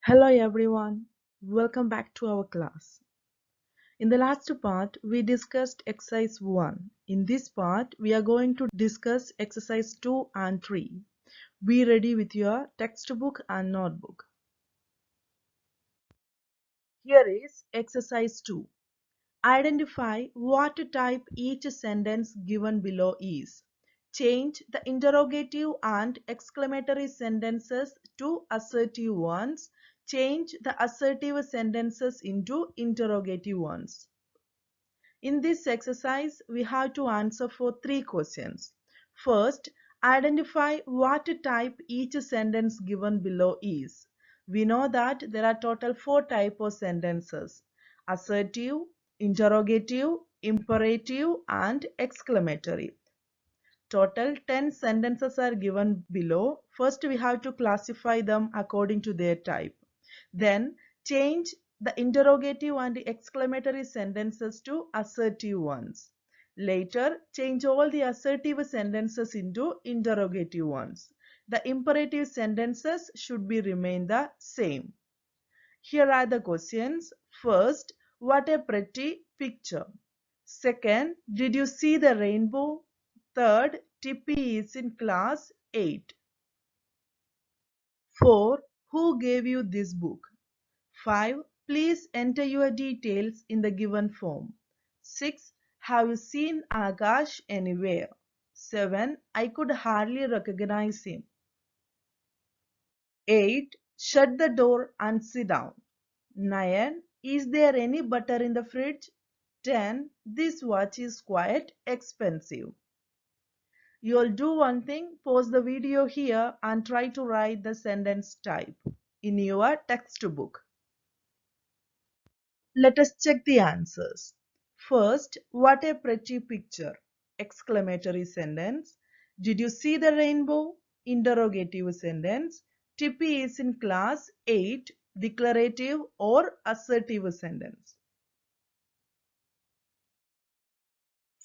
Hello everyone, welcome back to our class. In the last part, we discussed exercise 1. In this part, we are going to discuss exercise 2 and 3. Be ready with your textbook and notebook. Here is exercise 2. Identify what type each sentence given below is. Change the interrogative and exclamatory sentences to assertive ones. Change the assertive sentences into interrogative ones. In this exercise, we have to answer for 3 questions. First, identify what type each sentence given below is. We know that there are total 4 types of sentences: assertive, interrogative, imperative, and exclamatory. Total 10 sentences are given below. First, we have to classify them according to their type. Then, change the interrogative and the exclamatory sentences to assertive ones. Later, change all the assertive sentences into interrogative ones. The imperative sentences should be remain the same. Here are the questions. First, what a pretty picture. Second, did you see the rainbow? Third, Tippy is in class 8. 4. Who gave you this book? 5. Please enter your details in the given form. 6. Have you seen Akash anywhere? 7. I could hardly recognize him. 8. Shut the door and sit down. 9. Is there any butter in the fridge? 10. This watch is quite expensive. You'll do one thing, pause the video here and try to write the sentence type in your textbook. Let us check the answers. First, what a pretty picture! Exclamatory sentence. Did you see the rainbow? Interrogative sentence. Tippy is in class 8. Declarative or assertive sentence.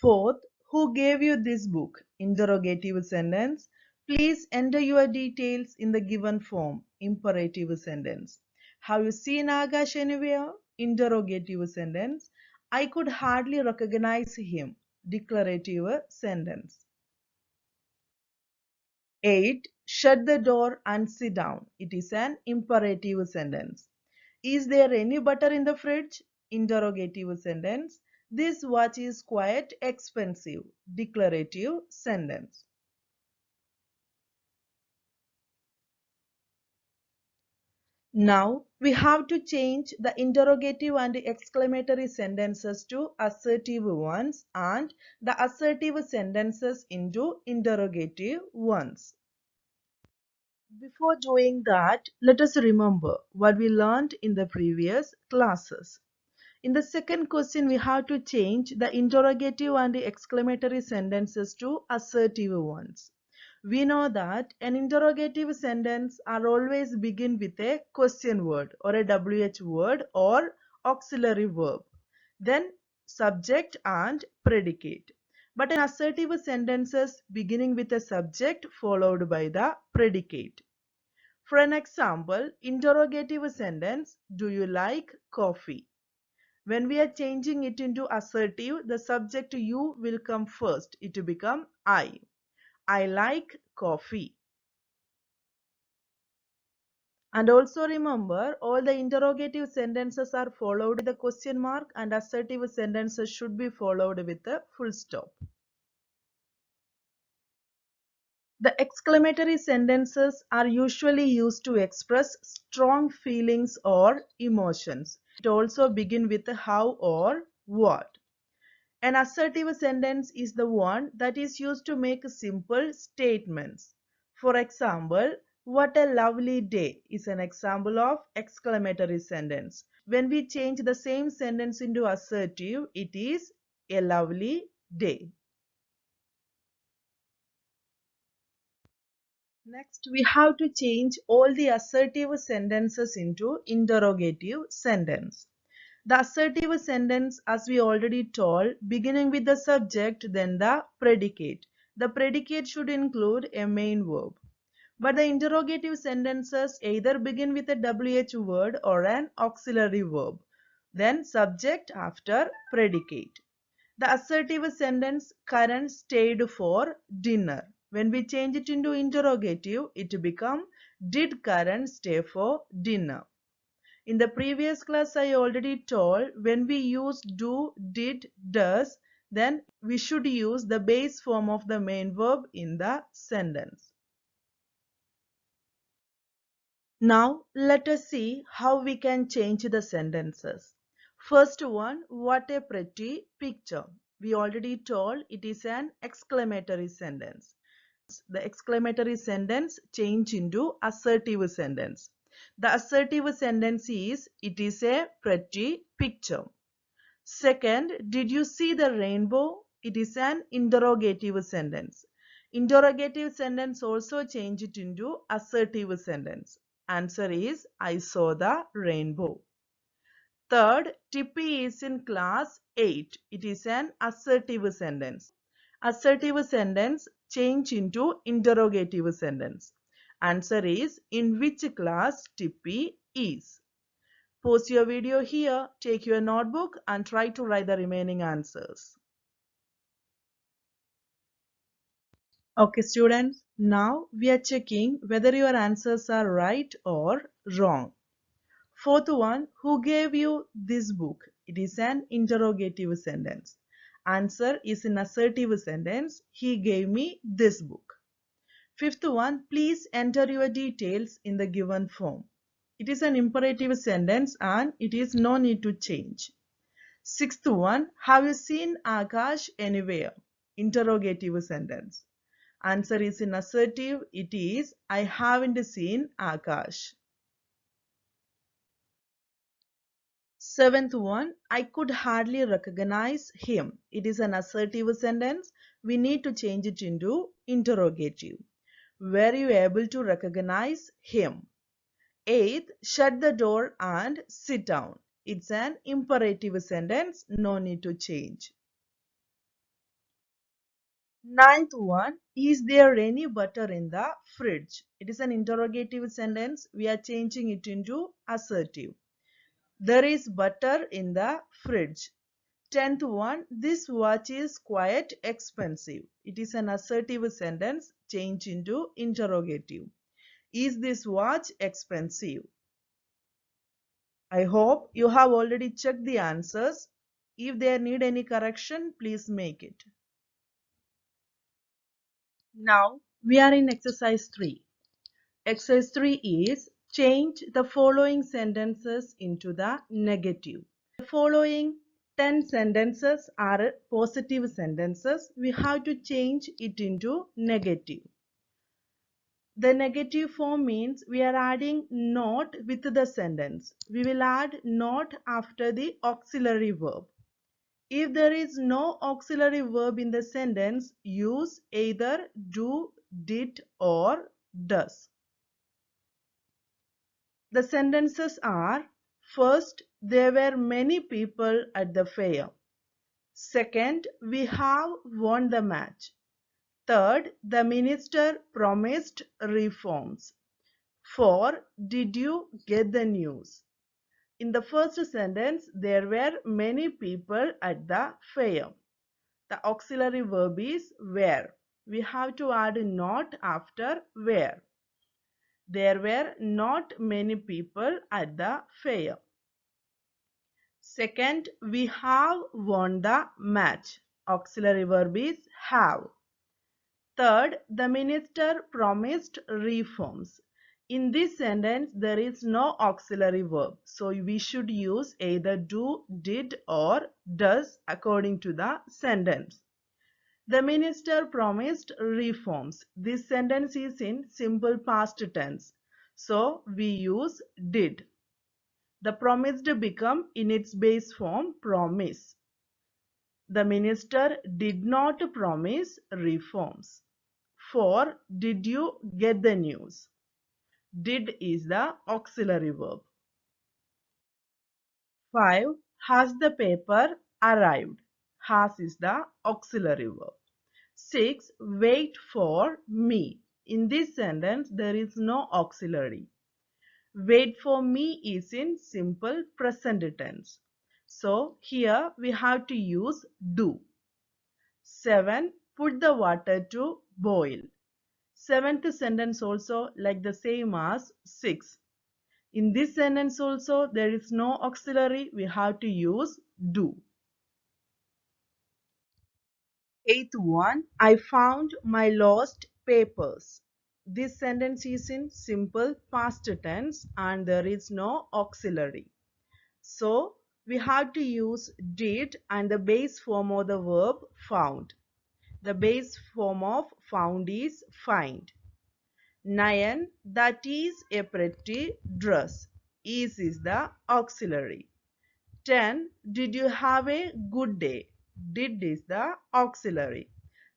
Fourth, who gave you this book? Interrogative sentence. Please enter your details in the given form. Imperative sentence. Have you seen Akash anywhere? Interrogative sentence. I could hardly recognize him. Declarative sentence. 8. Shut the door and sit down. It is an imperative sentence. Is there any butter in the fridge? Interrogative sentence. This watch is quite expensive. Declarative sentence. Now we have to change the interrogative and the exclamatory sentences to assertive ones and the assertive sentences into interrogative ones. Before doing that, let us remember what we learned in the previous classes. In the second question, we have to change the interrogative and the exclamatory sentences to assertive ones. We know that an interrogative sentence are always begin with a question word or a WH word or auxiliary verb, then subject and predicate. But an assertive sentences beginning with a subject followed by the predicate. For an example, interrogative sentence, do you like coffee? When we are changing it into assertive, the subject you will come first. It will become I. I like coffee. And also remember, all the interrogative sentences are followed with a question mark and assertive sentences should be followed with a full stop. The exclamatory sentences are usually used to express strong feelings or emotions. It also begins with a how or what. An assertive sentence is the one that is used to make simple statements. For example, what a lovely day is an example of exclamatory sentence. When we change the same sentence into assertive, it is a lovely day. Next, we have to change all the assertive sentences into interrogative sentence. The assertive sentence, as we already told, beginning with the subject, then the predicate. The predicate should include a main verb. But the interrogative sentences either begin with a WH word or an auxiliary verb, then subject after predicate. The assertive sentence, Karan stayed for dinner. When we change it into interrogative, it becomes, did Karan stay for dinner? In the previous class, I already told when we use do, did, does, then we should use the base form of the main verb in the sentence. Now let us see how we can change the sentences. First one, what a pretty picture. We already told it is an exclamatory sentence. The exclamatory sentence change into assertive sentence. The assertive sentence is, it is a pretty picture. Second, did you see the rainbow? It is an interrogative sentence. Interrogative sentence also change it into assertive sentence. Answer is, I saw the rainbow. Third, Tippy is in class 8. It is an assertive sentence. Assertive sentence change into interrogative sentence. Answer is, in which class Tippy is. Pause your video here, take your notebook and try to write the remaining answers. Okay students, now we are checking whether your answers are right or wrong. Fourth one, who gave you this book? It is an interrogative sentence. Answer is an assertive sentence. He gave me this book. Fifth one, please enter your details in the given form. It is an imperative sentence and it is no need to change. Sixth one, have you seen Akash anywhere? Interrogative sentence. Answer is in assertive. It is, I haven't seen Akash. Seventh one, I could hardly recognize him. It is an assertive sentence. We need to change it into interrogative. Were you able to recognize him? Eighth, shut the door and sit down. It's an imperative sentence. No need to change. Ninth one, is there any butter in the fridge? It is an interrogative sentence. We are changing it into assertive. There is butter in the fridge. Tenth one, this watch is quite expensive. It is an assertive sentence. Change into interrogative. Is this watch expensive? I hope you have already checked the answers. If there need any correction, please make it. Now we are in exercise 3. Exercise 3 is change the following sentences into the negative. The following 10 sentences are positive sentences. We have to change it into negative. The negative form means we are adding not with the sentence. We will add not after the auxiliary verb. If there is no auxiliary verb in the sentence, use either do, did or does. The sentences are, first, there were many people at the fair. Second, we have won the match. Third, the minister promised reforms. 4. Did you get the news? In the first sentence, there were many people at the fair. The auxiliary verb is were. We have to add not after were. There were not many people at the fair. Second, we have won the match. Auxiliary verb is have. Third, the minister promised reforms. In this sentence, there is no auxiliary verb. So we should use either do, did or does according to the sentence. The minister promised reforms. This sentence is in simple past tense. So we use did. The promised become in its base form promise. The minister did not promise reforms. 4. Did you get the news? Did is the auxiliary verb. 5. Has the paper arrived? Has is the auxiliary verb. 6. Wait for me. In this sentence, there is no auxiliary. Wait for me is in simple present tense. So here we have to use do. 7. Put the water to boil. Seventh sentence also like the same as 6. In this sentence also there is no auxiliary. We have to use do. Eighth one, I found my lost papers. This sentence is in simple past tense and there is no auxiliary. So we have to use did and the base form of the verb found. The base form of found is find. 9. That is a pretty dress. Is the auxiliary. 10. Did you have a good day? Did is the auxiliary.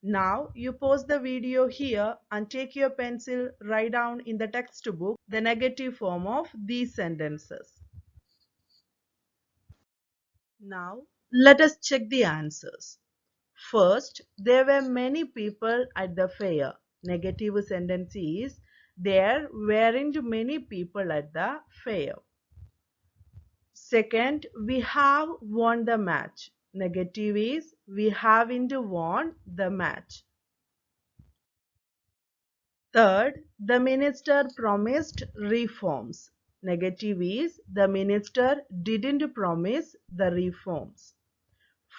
Now you pause the video here and take your pencil, write down in the textbook the negative form of these sentences. Now let us check the answers. First, there were many people at the fair. Negative sentence is there weren't many people at the fair. Second, we have won the match. Negative is we haven't won the match. Third, the minister promised reforms. Negative is the minister didn't promise the reforms.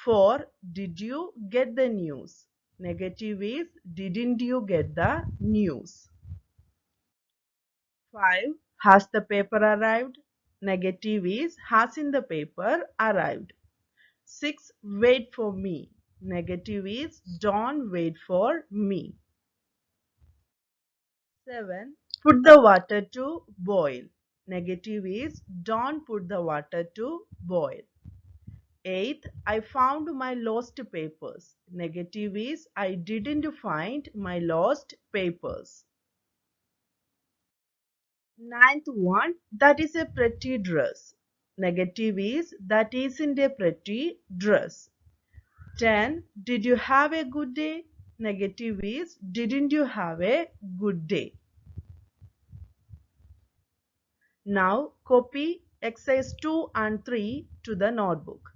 4. Did you get the news? Negative is didn't you get the news? 5. Has the paper arrived? Negative is hasn't the paper arrived? 6. Wait for me. Negative is don't wait for me. 7. Put the water to boil. Negative is don't put the water to boil. 8. I found my lost papers. Negative is I didn't find my lost papers. Ninth one, that is a pretty dress. Negative is that isn't a pretty dress. 10. Did you have a good day? Negative is didn't you have a good day? Now copy exercise 2 and 3 to the notebook.